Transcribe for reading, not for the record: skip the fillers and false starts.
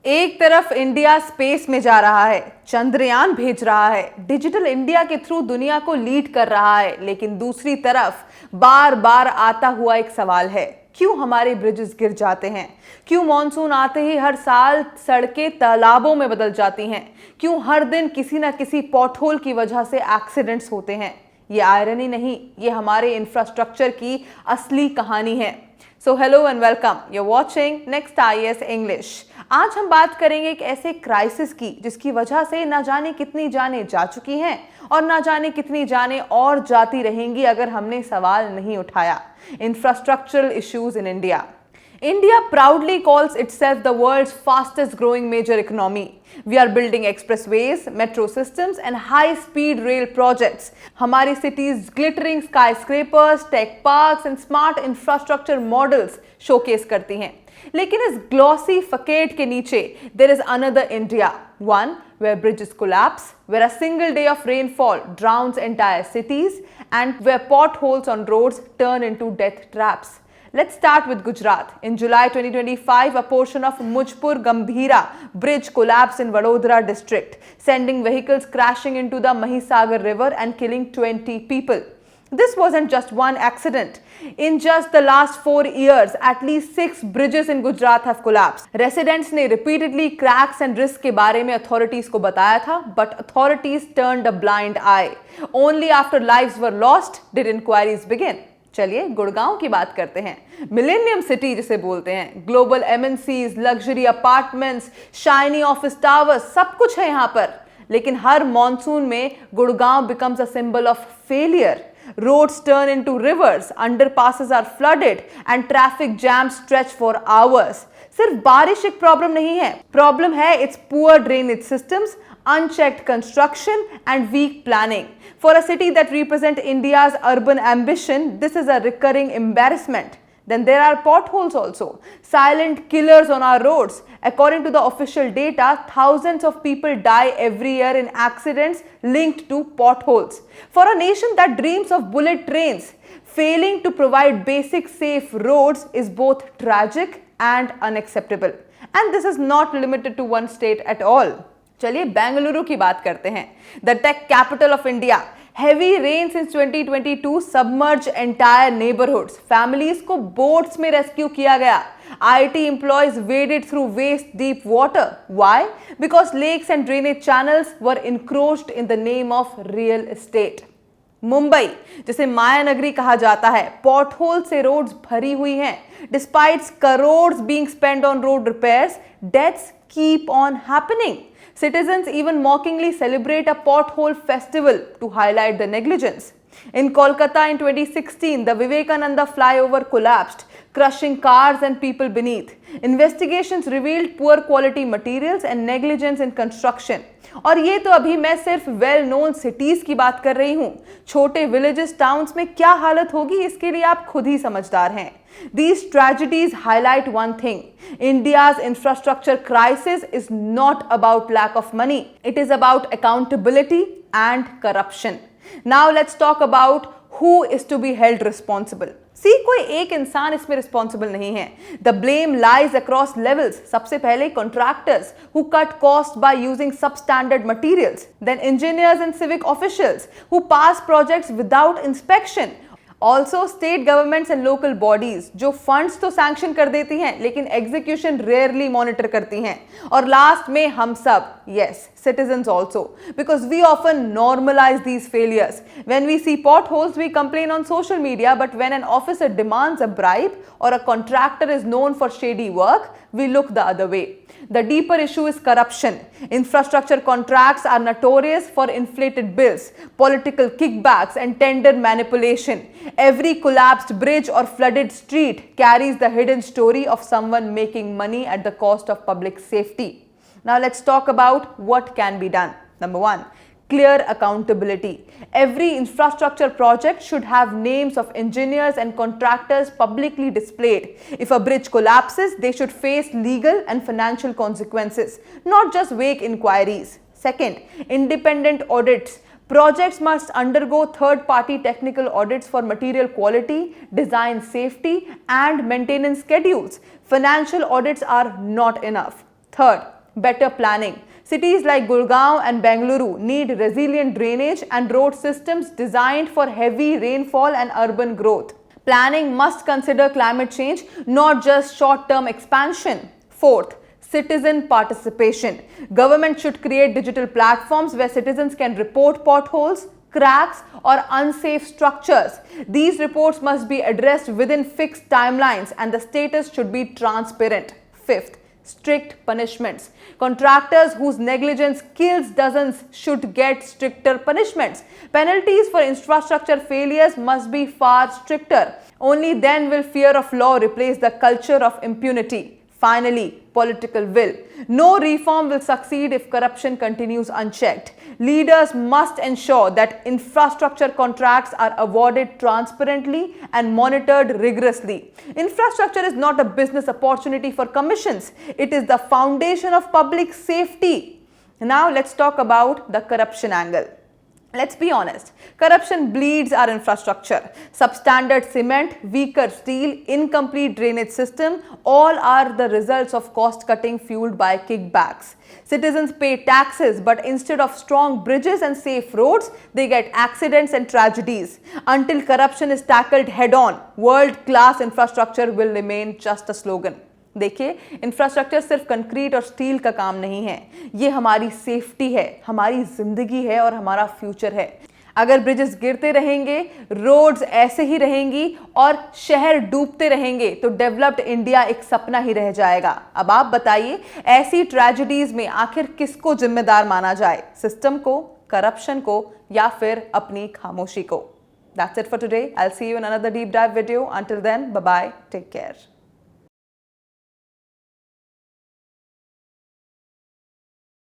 एक तरफ India space में जा रहा है, चंद्रयान भेज रहा है, डिजिटल इंडिया के थ्रू दुनिया को लीड कर रहा है, लेकिन दूसरी तरफ बार बार आता हुआ एक सवाल है, क्यों हमारे ब्रिजेस गिर जाते हैं? क्यों मॉनसून आते ही हर साल सड़कें तालाबों में बदल जाती हैं? क्यों हर दिन किसी ना किसी पॉटहोल की वजह से एक्सीडेंट्स होते हैं? ये आयरनी नहीं, ये हमारे इंफ्रास्ट्रक्चर की असली कहानी है। So hello and welcome, you are watching next IAS English. आज हम बात करेंगे एक ऐसे क्राइसिस की जिसकी वजह से ना जाने कितनी जानें जा चुकी हैं और ना जाने कितनी जानें और जाती रहेंगी अगर हमने सवाल नहीं उठाया। Infrastructural issues in India. India proudly calls itself the world's fastest growing major economy. We are building expressways, metro systems and high-speed rail projects. हमारी cities glittering skyscrapers, tech parks and smart infrastructure models showcase करती हैं। लेकिन इस glossy facade के नीचे there is another India, one where bridges collapse, where a single day of rainfall drowns entire cities and where potholes on roads turn into death traps. Let's start with Gujarat. In July 2025, a portion of Mujpur Gambhira bridge collapsed in Vadodara district, sending vehicles crashing into the Mahisagar river and killing 20 people. This wasn't just one accident. In just the last 4 years, at least 6 bridges in Gujarat have collapsed. Residents ने repeatedly cracks and risks के बारे में authorities को बताया था, but authorities turned a blind eye. Only after lives were lost did inquiries begin. चलिए गुड़गांव की बात करते हैं। मिलेनियम सिटी जिसे बोलते हैं, global MNCs, luxury apartments, shiny office towers, सब कुछ है यहाँ पर। लेकिन हर मॉनसून में Gurgaon becomes a symbol of failure. Roads turn into rivers, underpasses are flooded and traffic jams stretch for hours. सिर्फ बारिश एक प्रॉब्लम नहीं है, प्रॉब्लम है its poor drainage systems, unchecked construction and weak planning. For a city that represents India's urban ambition, this is a recurring embarrassment. Then there are potholes also, silent killers on our roads. According to the official data, thousands of people die every year in accidents linked to potholes. For a nation that dreams of bullet trains, failing to provide basic safe roads is both tragic and unacceptable. And this is not limited to one state at all. चलिए बेंगलुरु की बात करते हैं, the tech capital of India. Heavy rain since 2022 submerged entire neighborhoods. Families को boats में rescue किया गया. IT employees waded through waist-deep water. Why? Because lakes and drainage channels were encroached in the name of real estate. Mumbai, जिसे माया नगरी कहा जाता है, pothole से रोड्स भरी हुई हैं. Despite crores being spent on road repairs, deaths keep on happening. Citizens even mockingly celebrate a pothole festival to highlight the negligence. In Kolkata in 2016, the Vivekananda flyover collapsed, crushing cars and people beneath. Investigations revealed poor quality materials and negligence in construction. और ये तो अभी मैं सिर्फ well known cities की बात कर रही हूँ। छोटे विलेजेस, टाउन्स में क्या हालत होगी इसके लिए आप खुद ही समझदार हैं। These tragedies highlight one thing. India's infrastructure crisis is not about lack of money. It is about accountability and corruption. Now let's talk about who is to be held responsible. See, कोई एक इंसान इसमें responsible नहीं है. The blame lies across levels. सबसे पहले contractors who cut costs by using substandard materials. Then engineers and civic officials who pass projects without inspection. Also state governments and local bodies जो funds तो sanction कर देती हैं लेकिन execution rarely monitor करती हैं. और last में हम सब, yes, citizens also, because we often normalize these failures. When we see potholes, we complain on social media, but when an officer demands a bribe or a contractor is known for shady work, we look the other way. The deeper issue is corruption. Infrastructure contracts are notorious for inflated bills, political kickbacks, and tender manipulation. Every collapsed bridge or flooded street carries the hidden story of someone making money at the cost of public safety. Now let's talk about what can be done. Number one, clear accountability. Every infrastructure project should have names of engineers and contractors publicly displayed. If a bridge collapses, they should face legal and financial consequences, not just vague inquiries. Second, independent audits. Projects must undergo third-party technical audits for material quality, design safety, and maintenance schedules. Financial audits are not enough. Third, better planning. Cities like Gurgaon and Bengaluru need resilient drainage and road systems designed for heavy rainfall and urban growth. Planning must consider climate change, not just short-term expansion. Fourth, citizen participation. Government should create digital platforms where citizens can report potholes, cracks, or unsafe structures. These reports must be addressed within fixed timelines and the status should be transparent. Fifth, strict punishments. Contractors whose negligence kills dozens should get stricter punishments. Penalties for infrastructure failures must be far stricter. Only then will fear of law replace the culture of impunity. Finally, political will. No reform will succeed if corruption continues unchecked. Leaders must ensure that infrastructure contracts are awarded transparently and monitored rigorously. Infrastructure is not a business opportunity for commissions. It is the foundation of public safety. Now let's talk about the corruption angle. Let's be honest, corruption bleeds our infrastructure. Substandard cement, weaker steel, incomplete drainage system, all are the results of cost cutting fueled by kickbacks. Citizens pay taxes, but instead of strong bridges and safe roads, they get accidents and tragedies. Until corruption is tackled head on, world-class infrastructure will remain just a slogan. देखिए, infrastructure सिर्फ concrete और steel का काम नहीं है, ये हमारी safety है, हमारी जिंदगी है और हमारा फ्यूचर है। अगर ब्रिजेस गिरते रहेंगे, रोड्स ऐसे ही रहेंगी और शहर डूबते रहेंगे तो डेवलप्ड इंडिया एक सपना ही रह जाएगा। अब आप बताइए, ऐसी ट्रेजेडीज में आखिर किसको जिम्मेदार माना जाए, सिस्टम को, करप्शन को या फिर अपनी खामोशी को? That's it for today. I'll see you in another deep dive video. Until then, bye bye. Take care.